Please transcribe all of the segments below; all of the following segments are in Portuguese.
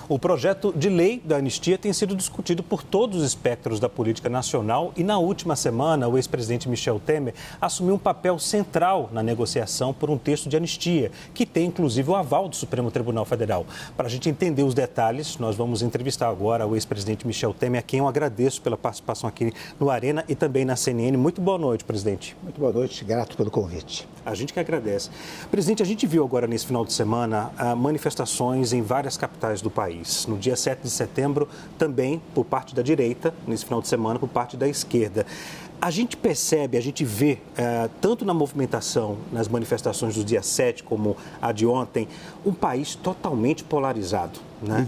O projeto de lei da anistia tem sido discutido por todos os espectros da política nacional e na última semana o ex-presidente Michel Temer assumiu um papel central na negociação por um texto de anistia, que tem inclusive o aval do Supremo Tribunal Federal. Para a gente entender os detalhes, nós vamos entrevistar agora o ex-presidente Michel Temer, a quem eu agradeço pela participação aqui no Arena e também na CNN. Muito boa noite, presidente. Muito boa noite, grato pelo convite. A gente que agradece. Presidente, a gente viu agora nesse final de semana manifestações em várias capitais do país. No dia 7 de setembro, também por parte da direita, nesse final de semana, por parte da esquerda. A gente percebe, a gente vê, tanto na movimentação, nas manifestações do dia 7, como a de ontem, um país totalmente polarizado. Né?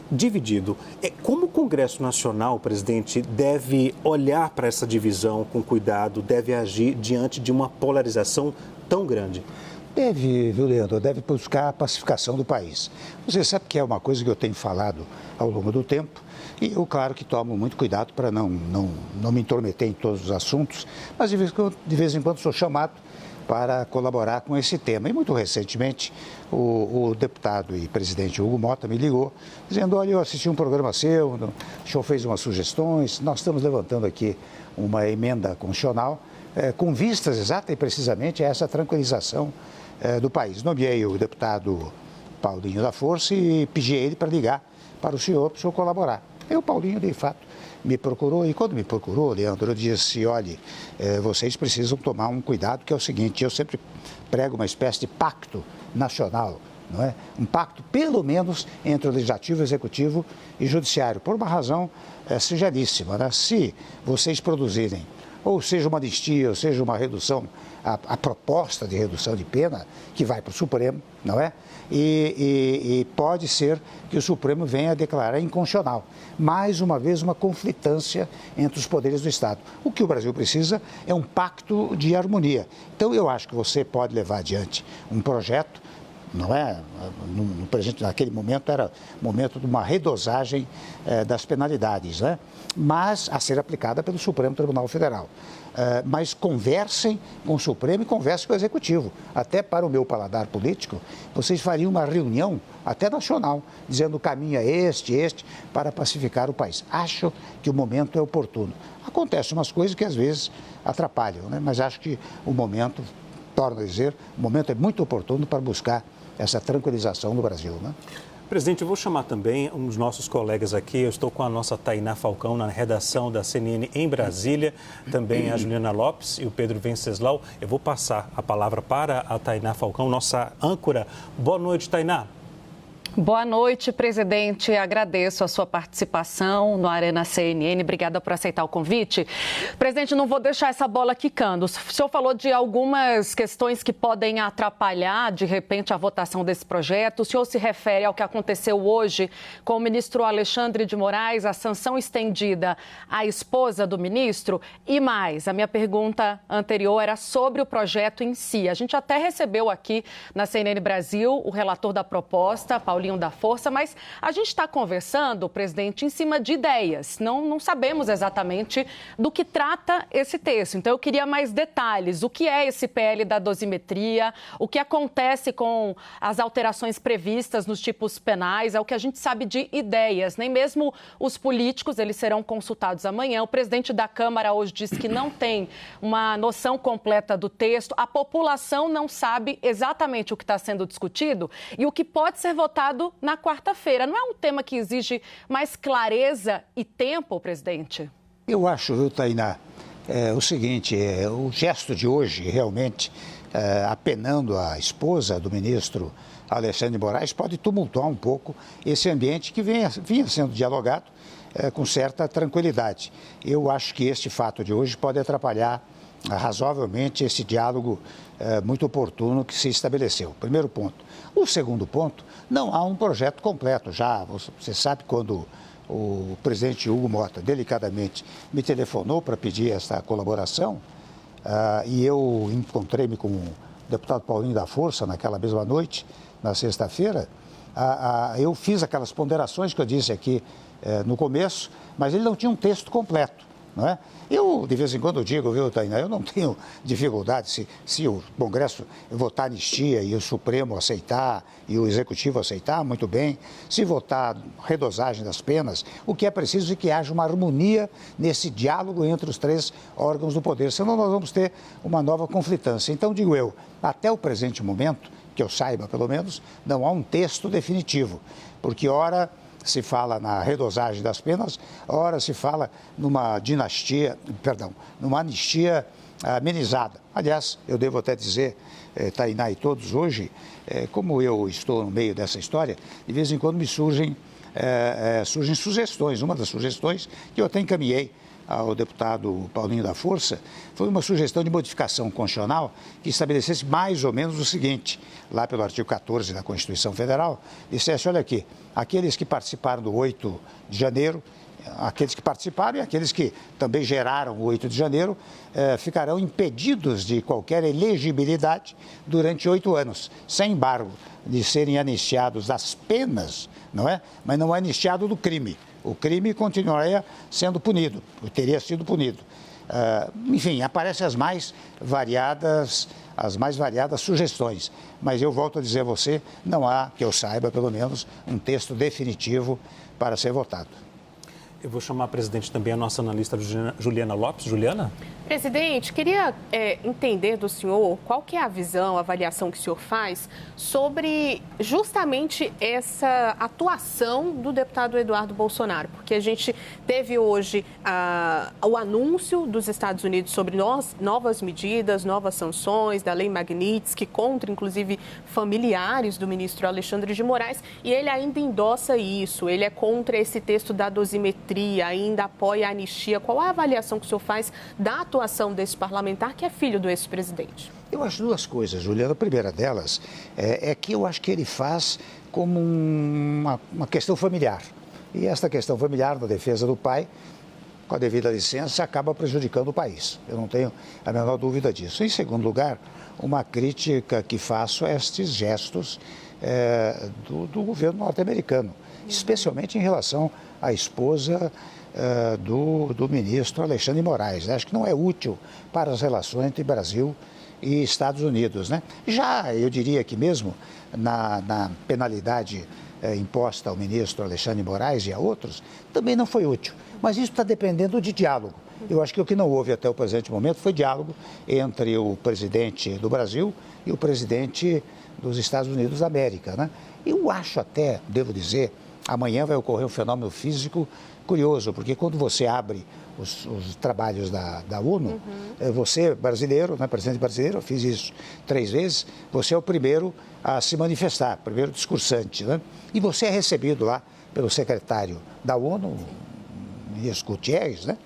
Dividido. Como o Congresso Nacional, presidente, deve olhar para essa divisão com cuidado, deve agir diante de uma polarização tão grande? Deve, viu, Leandro? Deve buscar a pacificação do país. Você sabe que é uma coisa que eu tenho falado ao longo do tempo e eu, claro, que tomo muito cuidado para não me intrometer em todos os assuntos, mas de vez em quando sou chamado para colaborar com esse tema. E muito recentemente o deputado e presidente Hugo Motta me ligou dizendo: olha, eu assisti um programa seu, o senhor fez umas sugestões, nós estamos levantando aqui uma emenda constitucional com vistas exata e precisamente a essa tranquilização do país. Nomeei o deputado Paulinho da Força e pedi a ele para ligar para o senhor colaborar. E o Paulinho, de fato, me procurou e quando me procurou, Leandro, eu disse: olha, vocês precisam tomar um cuidado, que é o seguinte, eu sempre prego uma espécie de pacto nacional, não é? Um pacto, pelo menos, entre o Legislativo, o Executivo e o Judiciário, por uma razão singelíssima, né? Se vocês produzirem ou seja uma anistia, ou seja uma redução, a proposta de redução de pena, que vai para o Supremo, não é? E pode ser que o Supremo venha a declarar inconstitucional. Mais uma vez, uma conflitância entre os poderes do Estado. O que o Brasil precisa é um pacto de harmonia. Então, eu acho que você pode levar adiante um projeto, não é? Naquele momento era o momento de uma redosagem das penalidades, né? Mas a ser aplicada pelo Supremo Tribunal Federal. Mas conversem com o Supremo e conversem com o Executivo. Até para o meu paladar político, vocês fariam uma reunião, até nacional, dizendo o caminho é este, para pacificar o país. Acho que o momento é oportuno. Acontecem umas coisas que às vezes atrapalham, né? Mas acho que o momento, torno a dizer, o momento é muito oportuno para buscar essa tranquilização no Brasil, né? Presidente, eu vou chamar também um dos nossos colegas aqui. Eu estou com a nossa Tainá Falcão na redação da CNN em Brasília, também a Juliana Lopes e o Pedro Venceslau. Eu vou passar a palavra para a Tainá Falcão, nossa âncora. Boa noite, Tainá. Boa noite, presidente. Agradeço a sua participação no Arena CNN. Obrigada por aceitar o convite. Presidente, não vou deixar essa bola quicando. O senhor falou de algumas questões que podem atrapalhar, de repente, a votação desse projeto. O senhor se refere ao que aconteceu hoje com o ministro Alexandre de Moraes, a sanção estendida à esposa do ministro. E mais, a minha pergunta anterior era sobre o projeto em si. A gente até recebeu aqui na CNN Brasil o relator da proposta, Paulinho da Força, mas a gente está conversando, presidente, em cima de ideias. Não sabemos exatamente do que trata esse texto. Então, eu queria mais detalhes. O que é esse PL da dosimetria? O que acontece com as alterações previstas nos tipos penais? É o que a gente sabe de ideias. Nem mesmo os políticos, eles serão consultados amanhã. O presidente da Câmara hoje disse que não tem uma noção completa do texto. A população não sabe exatamente o que está sendo discutido e o que pode ser votado na quarta-feira. Não é um tema que exige mais clareza e tempo, presidente? Eu acho, viu, Tainá, o seguinte, o gesto de hoje, realmente, apenando a esposa do ministro Alexandre de Moraes, pode tumultuar um pouco esse ambiente que vinha sendo dialogado com certa tranquilidade. Eu acho que este fato de hoje pode atrapalhar razoavelmente esse diálogo muito oportuno que se estabeleceu. Primeiro ponto. O segundo ponto, não há um projeto completo. Já, você sabe, quando o presidente Hugo Motta, delicadamente, me telefonou para pedir essa colaboração, e eu encontrei-me com o deputado Paulinho da Força naquela mesma noite, na sexta-feira, eu fiz aquelas ponderações que eu disse aqui no começo, mas ele não tinha um texto completo. não é? Eu, de vez em quando, digo, viu, Tainá, eu não tenho dificuldade se o Congresso votar anistia e o Supremo aceitar e o Executivo aceitar, muito bem. Se votar redosagem das penas, o que é preciso é que haja uma harmonia nesse diálogo entre os três órgãos do poder, senão nós vamos ter uma nova conflitância. Então, digo eu, até o presente momento, que eu saiba pelo menos, não há um texto definitivo, porque ora se fala na redosagem das penas, ora se fala numa numa anistia amenizada. Aliás, eu devo até dizer, Tainá e todos hoje, como eu estou no meio dessa história, de vez em quando me surgem sugestões. Uma das sugestões que eu até encaminhei ao deputado Paulinho da Força, foi uma sugestão de modificação constitucional que estabelecesse mais ou menos o seguinte, lá pelo artigo 14 da Constituição Federal, dissesse, olha aqui, aqueles que participaram do 8 de janeiro, aqueles que participaram e aqueles que também geraram o 8 de janeiro, ficarão impedidos de qualquer elegibilidade durante 8 anos, sem embargo de serem anistiados das penas, não é? Mas não é anistiado do crime. O crime continuaria sendo punido, teria sido punido. Enfim, aparecem as mais variadas sugestões. Mas eu volto a dizer a você, não há, que eu saiba, pelo menos, um texto definitivo para ser votado. Eu vou chamar, presidente, também a nossa analista Juliana Lopes. Juliana? Presidente, queria entender do senhor qual que é a visão, a avaliação que o senhor faz sobre justamente essa atuação do deputado Eduardo Bolsonaro, porque a gente teve hoje o anúncio dos Estados Unidos sobre novas medidas, novas sanções da Lei Magnitsky contra, inclusive, familiares do ministro Alexandre de Moraes, e ele ainda endossa isso, ele é contra esse texto da dosimetria, ainda apoia a anistia. Qual a avaliação que o senhor faz da atuação desse parlamentar que é filho do ex-presidente? Eu acho duas coisas, Juliana. A primeira delas é que eu acho que ele faz como uma questão familiar. E esta questão familiar, na defesa do pai, com a devida licença, acaba prejudicando o país. Eu não tenho a menor dúvida disso. Em segundo lugar, uma crítica que faço a estes gestos do governo norte-americano, especialmente em relação à esposa do ministro Alexandre de Moraes. Acho que não é útil para as relações entre Brasil e Estados Unidos, né? Já, eu diria que mesmo na penalidade imposta ao ministro Alexandre de Moraes e a outros, também não foi útil. Mas isso está dependendo de diálogo. Eu acho que o que não houve até o presente momento foi diálogo entre o presidente do Brasil e o presidente dos Estados Unidos da América, né? Eu acho até, devo dizer, amanhã vai ocorrer um fenômeno físico curioso, porque quando você abre os trabalhos da ONU, você, brasileiro, né, presidente brasileiro, eu fiz isso 3 vezes, você é o primeiro a se manifestar, primeiro discursante, né? E você é recebido lá pelo secretário da ONU, Luiz Gutierrez, né?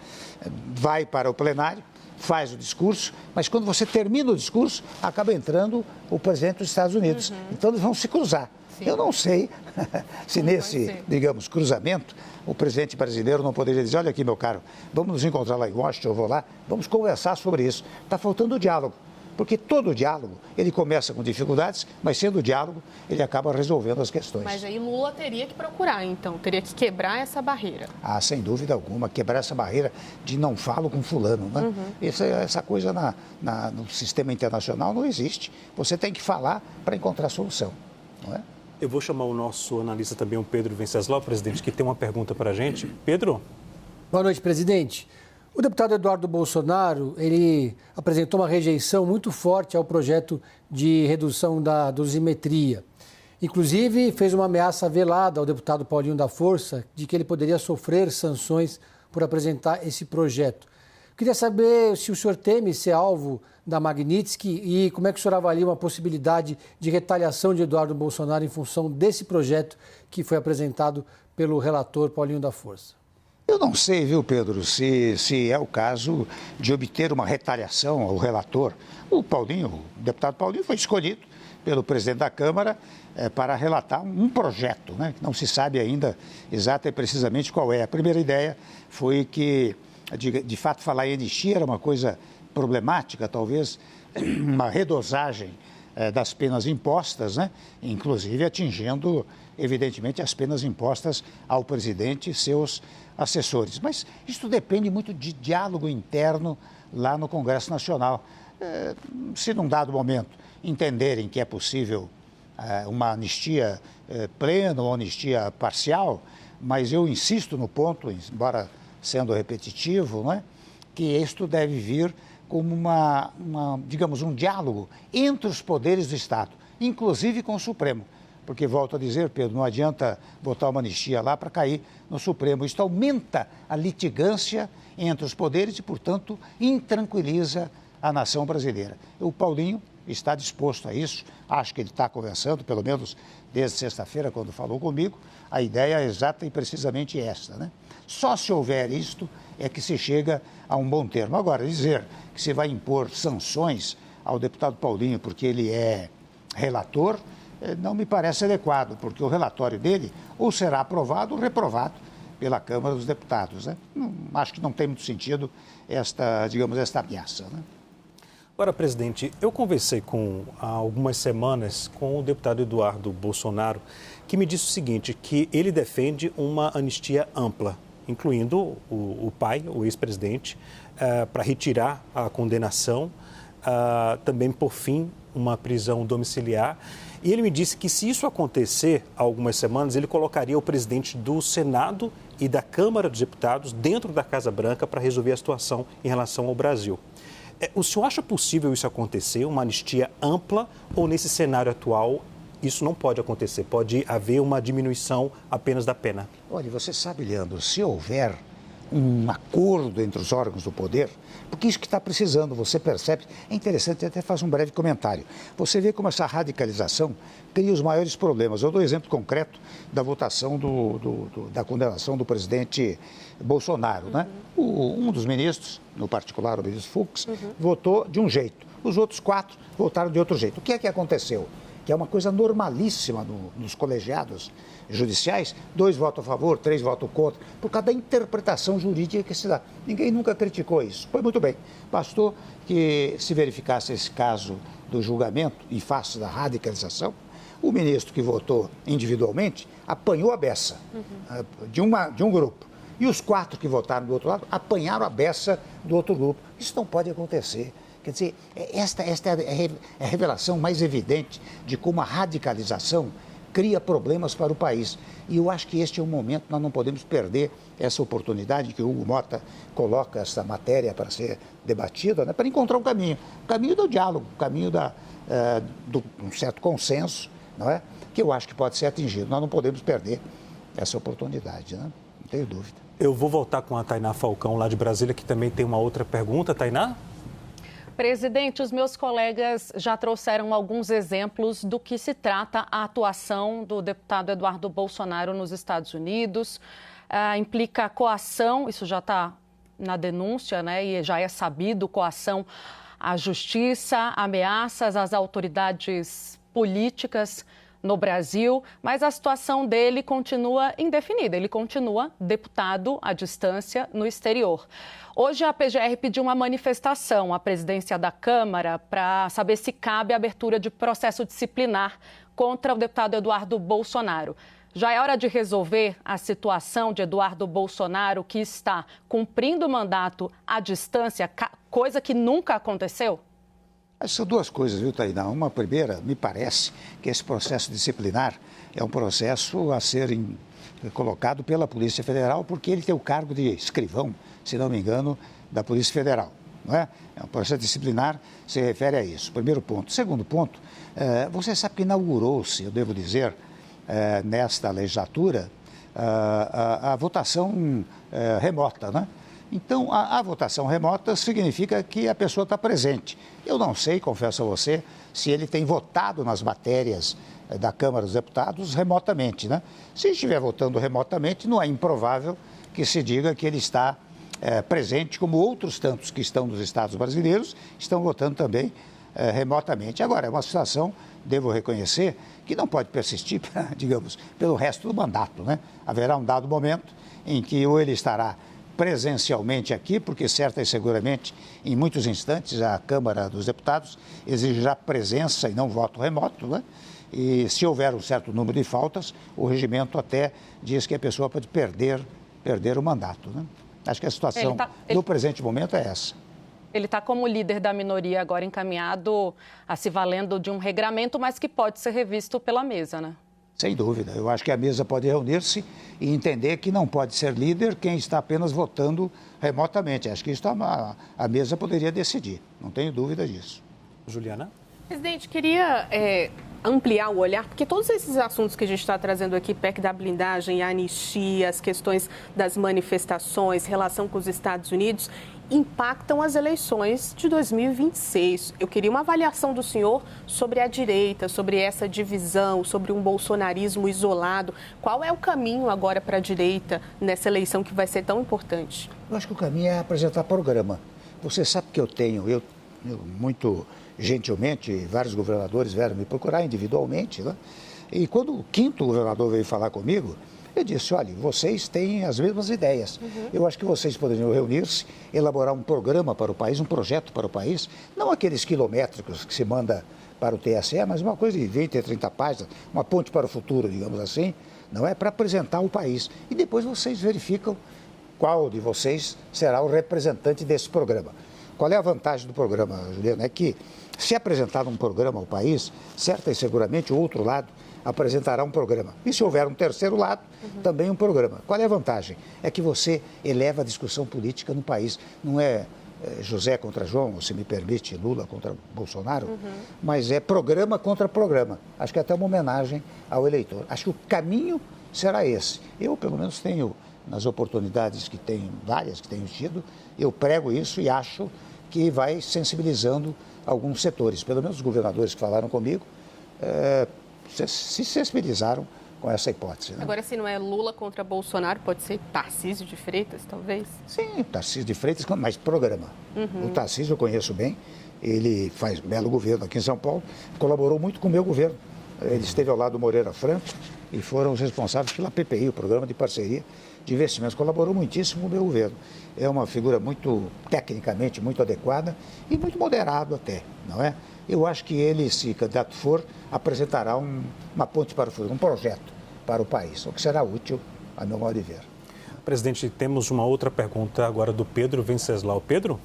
Vai para o plenário, faz o discurso, mas quando você termina o discurso, acaba entrando o presidente dos Estados Unidos. Então eles vão se cruzar. Sim. Eu não sei se nesse, digamos, cruzamento, o presidente brasileiro não poderia dizer, olha aqui, meu caro, vamos nos encontrar lá em Washington, eu vou lá, vamos conversar sobre isso. Está faltando diálogo, porque todo diálogo, ele começa com dificuldades, mas sendo diálogo, ele acaba resolvendo as questões. Mas aí Lula teria que procurar, então, teria que quebrar essa barreira. Ah, sem dúvida alguma, quebrar essa barreira de não falo com fulano, né? Essa coisa no sistema internacional não existe. Você tem que falar para encontrar solução, não é? Eu vou chamar o nosso analista também, o Pedro Venceslau, presidente, que tem uma pergunta para a gente. Pedro? Boa noite, presidente. O deputado Eduardo Bolsonaro, ele apresentou uma rejeição muito forte ao projeto de redução da dosimetria. Inclusive, fez uma ameaça velada ao deputado Paulinho da Força de que ele poderia sofrer sanções por apresentar esse projeto. Queria saber se o senhor teme ser alvo da Magnitsky e como é que o senhor avalia uma possibilidade de retaliação de Eduardo Bolsonaro em função desse projeto que foi apresentado pelo relator Paulinho da Força. Eu não sei, viu, Pedro, se é o caso de obter uma retaliação ao relator. O deputado Paulinho foi escolhido pelo presidente da Câmara para relatar um projeto, né? Não se sabe ainda exata e precisamente qual é. A primeira ideia foi que, de fato, falar em anistia era uma coisa problemática, talvez uma redosagem das penas impostas, né? Inclusive atingindo evidentemente, as penas impostas ao presidente e seus assessores. Mas isso depende muito de diálogo interno lá no Congresso Nacional. Se num dado momento entenderem que é possível uma anistia plena ou anistia parcial, mas eu insisto no ponto, embora sendo repetitivo, não é? Que isto deve vir como digamos, um diálogo entre os poderes do Estado, inclusive com o Supremo. Porque, volto a dizer, Pedro, não adianta botar uma anistia lá para cair no Supremo. Isto aumenta a litigância entre os poderes e, portanto, intranquiliza a nação brasileira. O Paulinho está disposto a isso, acho que ele está conversando, pelo menos desde sexta-feira, quando falou comigo, a ideia é exata e precisamente esta, né? Só se houver isto é que se chega a um bom termo. Agora, dizer que se vai impor sanções ao deputado Paulinho porque ele é relator, não me parece adequado, porque o relatório dele ou será aprovado ou reprovado pela Câmara dos Deputados, né? Acho que não tem muito sentido esta ameaça, né? Agora, presidente, eu conversei há algumas semanas com o deputado Eduardo Bolsonaro, que me disse o seguinte, que ele defende uma anistia ampla, incluindo o pai, o ex-presidente, para retirar a condenação, também, por fim, uma prisão domiciliar. E ele me disse que, se isso acontecer há algumas semanas, ele colocaria o presidente do Senado e da Câmara dos Deputados dentro da Casa Branca para resolver a situação em relação ao Brasil. O senhor acha possível isso acontecer, uma anistia ampla, ou nesse cenário atual isso não pode acontecer? Pode haver uma diminuição apenas da pena? Olha, você sabe, Leandro, se houver um acordo entre os órgãos do poder, porque isso que está precisando, você percebe, é interessante, até faz um breve comentário. Você vê como essa radicalização cria os maiores problemas. Eu dou exemplo concreto da votação da condenação do presidente Bolsonaro, né? Um dos ministros, no particular o ministro Fux, votou de um jeito, os outros 4 votaram de outro jeito. O que é que aconteceu? Que é uma coisa normalíssima nos colegiados judiciais, 2 votam a favor, 3 votam contra, por causa da interpretação jurídica que se dá. Ninguém nunca criticou isso. Foi muito bem. Bastou que se verificasse esse caso do julgamento em face da radicalização, o ministro que votou individualmente apanhou a beça de um grupo. E os 4 que votaram do outro lado apanharam a beça do outro grupo. Isso não pode acontecer. Quer dizer, esta é a revelação mais evidente de como a radicalização cria problemas para o país. E eu acho que este é um momento, nós não podemos perder essa oportunidade que o Hugo Mota coloca essa matéria para ser debatida, né, para encontrar um caminho do diálogo, um caminho de um certo consenso, não é? Que eu acho que pode ser atingido. Nós não podemos perder essa oportunidade, né? Não tenho dúvida. Eu vou voltar com a Tainá Falcão, lá de Brasília, que também tem uma outra pergunta. Tainá? Presidente, os meus colegas já trouxeram alguns exemplos do que se trata a atuação do deputado Eduardo Bolsonaro nos Estados Unidos. Implica coação, isso já está na denúncia, né? E já é sabido, coação à justiça, ameaças às autoridades políticas no Brasil, mas a situação dele continua indefinida. Ele continua deputado à distância no exterior. Hoje a PGR pediu uma manifestação à presidência da Câmara para saber se cabe a abertura de processo disciplinar contra o deputado Eduardo Bolsonaro. Já é hora de resolver a situação de Eduardo Bolsonaro, que está cumprindo o mandato à distância, coisa que nunca aconteceu? São 2 coisas, viu, Tainá? Uma primeira, me parece que esse processo disciplinar é um processo a ser colocado pela Polícia Federal, porque ele tem o cargo de escrivão, se não me engano, da Polícia Federal, não é? Um processo disciplinar se refere a isso, primeiro ponto. Segundo ponto, você sabe que inaugurou-se, eu devo dizer, nesta legislatura, a votação remota, né? Então, a votação remota significa que a pessoa está presente. Eu não sei, confesso a você, se ele tem votado nas matérias da Câmara dos Deputados remotamente, né? Se estiver votando remotamente, não é improvável que se diga que ele está presente, como outros tantos que estão nos estados brasileiros, estão votando também remotamente. Agora, é uma situação, devo reconhecer, que não pode persistir, digamos, pelo resto do mandato, né? Haverá um dado momento em que ou ele estará presencialmente aqui, porque certa e seguramente, em muitos instantes, a Câmara dos Deputados exigirá presença e não voto remoto, né? E se houver um certo número de faltas, o regimento até diz que a pessoa pode perder o mandato, né? Acho que a situação no presente momento é essa. Ele está como líder da minoria agora encaminhado a se valendo de um regramento, mas que pode ser revisto pela mesa, né? Sem dúvida. Eu acho que a mesa pode reunir-se e entender que não pode ser líder quem está apenas votando remotamente. Acho que isso a mesa poderia decidir. Não tenho dúvida disso. Juliana? Presidente, queria ampliar o olhar, porque todos esses assuntos que a gente está trazendo aqui, PEC da blindagem, anistia, as questões das manifestações, relação com os Estados Unidos, impactam as eleições de 2026. Eu queria uma avaliação do senhor sobre a direita, sobre essa divisão, sobre um bolsonarismo isolado. Qual é o caminho agora para a direita nessa eleição que vai ser tão importante? Eu acho que o caminho é apresentar programa. Você sabe que eu muito gentilmente, vários governadores vieram me procurar individualmente, né? E quando o 5º governador veio falar comigo, eu disse, olha, vocês têm as mesmas ideias. Eu acho que vocês poderiam reunir-se, elaborar um programa para o país, um projeto para o país, não aqueles quilométricos que se manda para o TSE, mas uma coisa de 20 a 30 páginas, uma ponte para o futuro, digamos assim, não é para apresentar o país. E depois vocês verificam qual de vocês será o representante desse programa. Qual é a vantagem do programa, Juliana? É que, se apresentar um programa ao país, certa e seguramente o outro lado apresentará um programa. E se houver um terceiro lado, também um programa. Qual é a vantagem? É que você eleva a discussão política no país. Não é José contra João, ou se me permite, Lula contra Bolsonaro, mas é programa contra programa. Acho que é até uma homenagem ao eleitor. Acho que o caminho será esse. Eu, pelo menos, tenho, nas oportunidades que tenho, várias que tenho tido, eu prego isso e acho que vai sensibilizando alguns setores. Pelo menos os governadores que falaram comigo se sensibilizaram com essa hipótese, né? Agora, se não é Lula contra Bolsonaro, pode ser Tarcísio de Freitas, talvez? Sim, Tarcísio de Freitas, mas programa. O Tarcísio eu conheço bem, ele faz belo governo aqui em São Paulo, colaborou muito com o meu governo. Ele esteve ao lado do Moreira Franco e foram os responsáveis pela PPI, o Programa de Parceria de Investimentos. Colaborou muitíssimo com o meu governo. É uma figura muito, tecnicamente, muito adequada e muito moderado até, não é? Eu acho que ele, se candidato for, apresentará uma ponte para o futuro, um projeto para o país, o que será útil, a meu modo de ver. Presidente, temos uma outra pergunta agora do Pedro Venceslau. Pedro?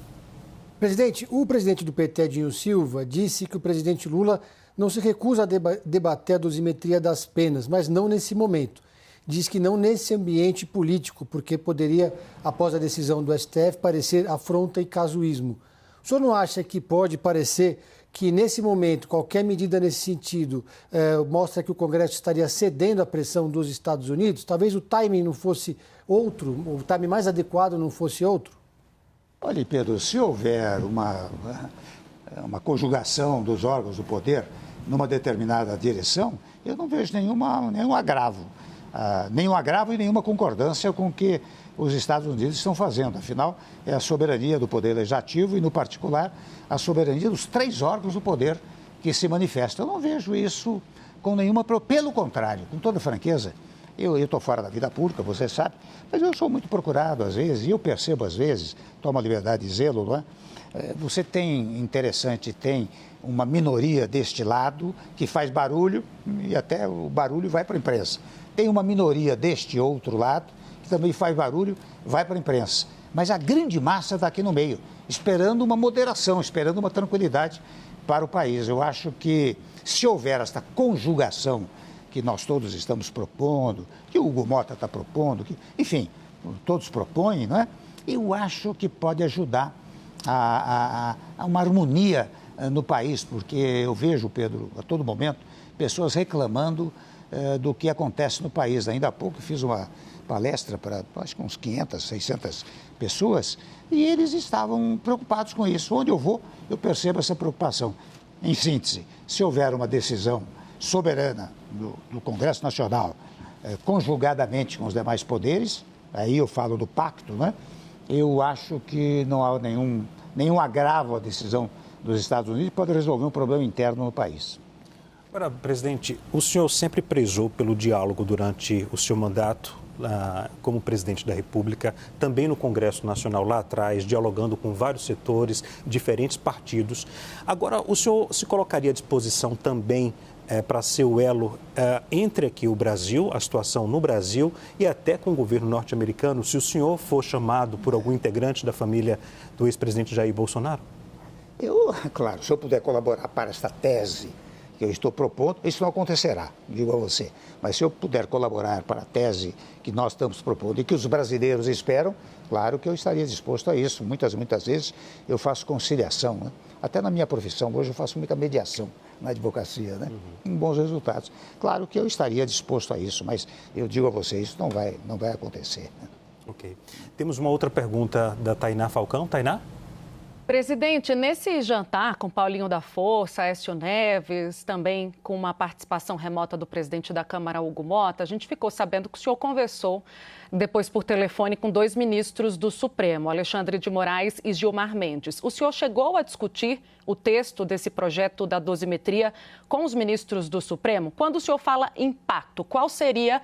Presidente, o presidente do PT, Edinho Silva, disse que o presidente Lula não se recusa a debater a dosimetria das penas, mas não nesse momento. Diz que não nesse ambiente político, porque poderia, após a decisão do STF, parecer afronta e casuísmo. O senhor não acha que pode parecer que, nesse momento, qualquer medida nesse sentido mostra que o Congresso estaria cedendo à pressão dos Estados Unidos? Talvez o timing não fosse outro, o timing mais adequado não fosse outro? Olha, Pedro, se houver uma conjugação dos órgãos do poder numa determinada direção, eu não vejo nenhum agravo. Nenhum agravo e nenhuma concordância com o que os Estados Unidos estão fazendo. Afinal, é a soberania do poder legislativo e, no particular, a soberania dos 3 órgãos do poder que se manifestam. Eu não vejo isso com nenhuma... Pelo contrário, com toda franqueza, eu estou fora da vida pública, você sabe, mas eu sou muito procurado às vezes, e eu percebo às vezes, tomo a liberdade de dizê-lo, não é? Você tem uma minoria deste lado que faz barulho e até o barulho vai para a imprensa. Tem uma minoria deste outro lado que também faz barulho, vai para a imprensa. Mas a grande massa está aqui no meio, esperando uma moderação, esperando uma tranquilidade para o país. Eu acho que se houver esta conjugação que nós todos estamos propondo, que o Hugo Mota está propondo, enfim, todos propõem, não é? Eu acho que pode ajudar a uma harmonia no país, porque eu vejo, Pedro, a todo momento, pessoas reclamando do que acontece no país. Ainda há pouco fiz uma palestra para, acho que uns 500, 600 pessoas, e eles estavam preocupados com isso. Onde eu vou, eu percebo essa preocupação. Em síntese, se houver uma decisão soberana do Congresso Nacional, conjugadamente com os demais poderes, aí eu falo do pacto, né? Eu acho que não há nenhum agravo à decisão dos Estados Unidos, pode resolver um problema interno no país. Agora, presidente, o senhor sempre prezou pelo diálogo durante o seu mandato como presidente da República, também no Congresso Nacional lá atrás, dialogando com vários setores, diferentes partidos. Agora, o senhor se colocaria à disposição também para ser o elo entre aqui o Brasil, a situação no Brasil e até com o governo norte-americano, se o senhor for chamado por algum integrante da família do ex-presidente Jair Bolsonaro? Claro, se eu puder colaborar para esta tese que eu estou propondo, isso não acontecerá, digo a você. Mas se eu puder colaborar para a tese que nós estamos propondo e que os brasileiros esperam, claro que eu estaria disposto a isso. Muitas vezes eu faço conciliação, né? Até na minha profissão, hoje eu faço muita mediação na advocacia, né? Em bons resultados. Claro que eu estaria disposto a isso, mas eu digo a você, isso não vai acontecer. Ok. Temos uma outra pergunta da Tainá Falcão. Tainá? Presidente, nesse jantar com Paulinho da Força, Aécio Neves, também com uma participação remota do presidente da Câmara, Hugo Motta, a gente ficou sabendo que o senhor conversou depois por telefone com 2 ministros do Supremo, Alexandre de Moraes e Gilmar Mendes. O senhor chegou a discutir o texto desse projeto da dosimetria com os ministros do Supremo? Quando o senhor fala impacto, qual seria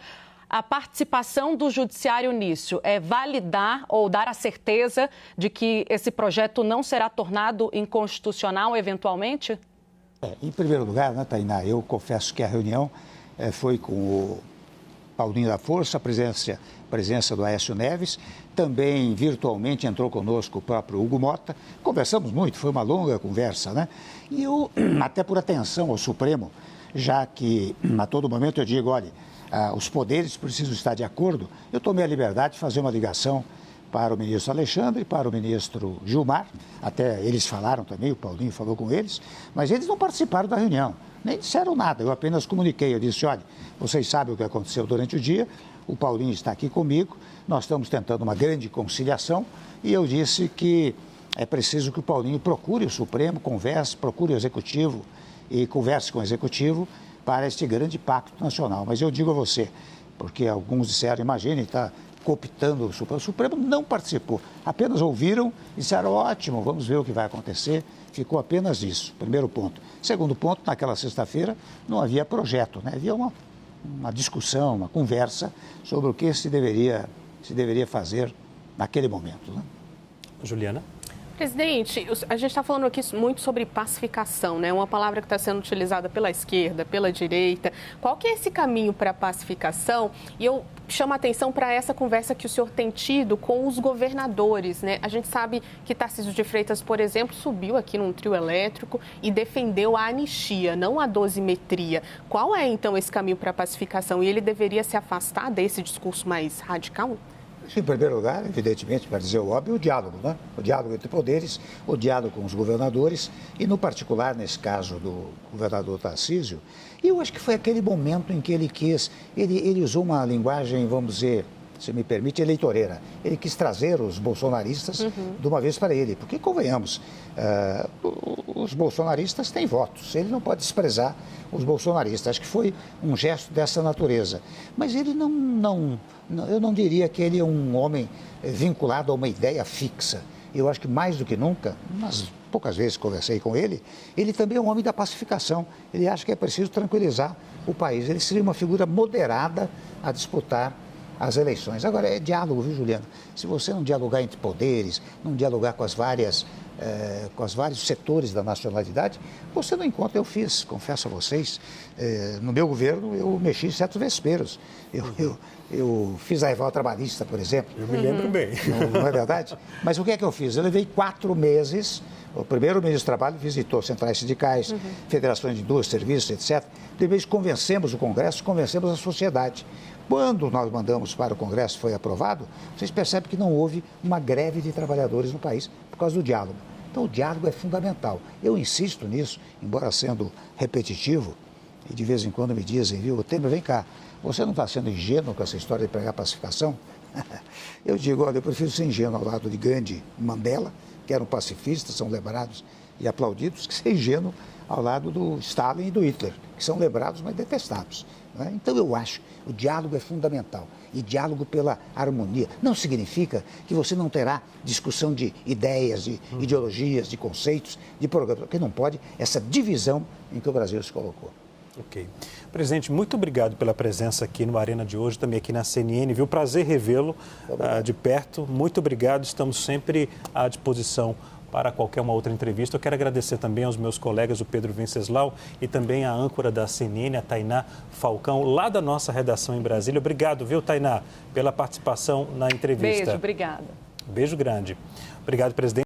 a participação do Judiciário nisso? É validar ou dar a certeza de que esse projeto não será tornado inconstitucional eventualmente? Em primeiro lugar, né, Tainá, eu confesso que a reunião foi com o Paulinho da Força, a presença do Aécio Neves, também virtualmente entrou conosco o próprio Hugo Motta. Conversamos muito, foi uma longa conversa, né? E eu, até por atenção ao Supremo, já que a todo momento eu digo, olha, os poderes precisam estar de acordo, eu tomei a liberdade de fazer uma ligação para o ministro Alexandre e para o ministro Gilmar, até eles falaram também, o Paulinho falou com eles, mas eles não participaram da reunião, nem disseram nada, eu apenas comuniquei, eu disse, olha, vocês sabem o que aconteceu durante o dia, o Paulinho está aqui comigo, nós estamos tentando uma grande conciliação e eu disse que é preciso que o Paulinho procure o Supremo, procure o Executivo e converse com o Executivo para este grande pacto nacional. Mas eu digo a você, porque alguns disseram, imagine, está cooptando o Supremo. O Supremo não participou, apenas ouviram e disseram, ótimo, vamos ver o que vai acontecer. Ficou apenas isso, primeiro ponto. Segundo ponto, naquela sexta-feira não havia projeto, né? Havia uma discussão, uma conversa sobre o que se deveria fazer naquele momento, né? Juliana? Presidente, a gente está falando aqui muito sobre pacificação, né? Uma palavra que está sendo utilizada pela esquerda, pela direita. Qual que é esse caminho para a pacificação? E eu chamo a atenção para essa conversa que o senhor tem tido com os governadores, né? A gente sabe que Tarcísio de Freitas, por exemplo, subiu aqui num trio elétrico e defendeu a anistia, não a dosimetria. Qual é, então, esse caminho para a pacificação? E ele deveria se afastar desse discurso mais radical? Em primeiro lugar, evidentemente, para dizer o óbvio, o diálogo, né? O diálogo entre poderes, o diálogo com os governadores e, no particular, nesse caso do governador Tarcísio, eu acho que foi aquele momento em que ele usou uma linguagem, vamos dizer, se me permite, eleitoreira. Ele quis trazer os bolsonaristas de uma vez para ele, porque, convenhamos, os bolsonaristas têm votos, ele não pode desprezar os bolsonaristas. Acho que foi um gesto dessa natureza. Mas ele eu não diria que ele é um homem vinculado a uma ideia fixa. Eu acho que mais do que nunca, mas poucas vezes conversei com ele, ele também é um homem da pacificação. Ele acha que é preciso tranquilizar o país. Ele seria uma figura moderada a disputar as eleições. Agora, é diálogo, viu, Juliana? Se você não dialogar entre poderes, não dialogar com os vários setores da nacionalidade, você não encontra. Eu fiz, confesso a vocês, no meu governo eu mexi em certos vesperos. Eu fiz a reforma trabalhista, por exemplo. Eu me lembro bem. Não é verdade? Mas o que é que eu fiz? Eu levei 4 meses. O primeiro ministro do Trabalho visitou centrais sindicais, federações de indústria, serviços, etc. Depois convencemos o Congresso, convencemos a sociedade. Quando nós mandamos para o Congresso, foi aprovado, vocês percebem que não houve uma greve de trabalhadores no país por causa do diálogo. Então, o diálogo é fundamental. Eu insisto nisso, embora sendo repetitivo, e de vez em quando me dizem, viu, Temer, vem cá, você não está sendo ingênuo com essa história de pregar pacificação? Eu digo, olha, eu prefiro ser ingênuo ao lado de Gandhi e Mandela, que eram pacifistas, são lembrados e aplaudidos, que ser ingênuo ao lado do Stalin e do Hitler, que são lembrados, mas detestados. Né? Então, eu acho que o diálogo é fundamental. E diálogo pela harmonia. Não significa que você não terá discussão de ideias, de ideologias, de conceitos, de programas, porque não pode essa divisão em que o Brasil se colocou. Ok. Presidente, muito obrigado pela presença aqui no Arena de hoje, também aqui na CNN. Viu? Prazer revê-lo de perto. Muito obrigado. Estamos sempre à disposição para qualquer uma outra entrevista. Eu quero agradecer também aos meus colegas, o Pedro Venceslau e também a âncora da CNN, a Tainá Falcão, lá da nossa redação em Brasília. Obrigado, viu, Tainá, pela participação na entrevista. Beijo, obrigada. Beijo grande. Obrigado, presidente.